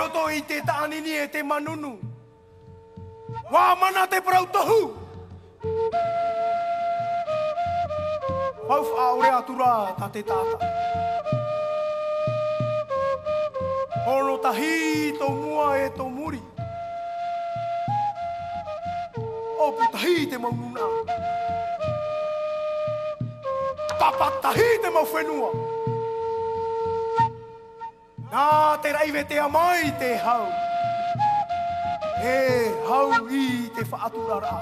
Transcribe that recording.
auto I te taanini e te manunu. Wā mana te prautohu. Pau whaore atura ta te tata. Ono tahi tō mua e tō muri. Opu tahi te maununa. Papa tahi te mau whenua. Nā te raive te amai te hau. E hau I te whaaturara.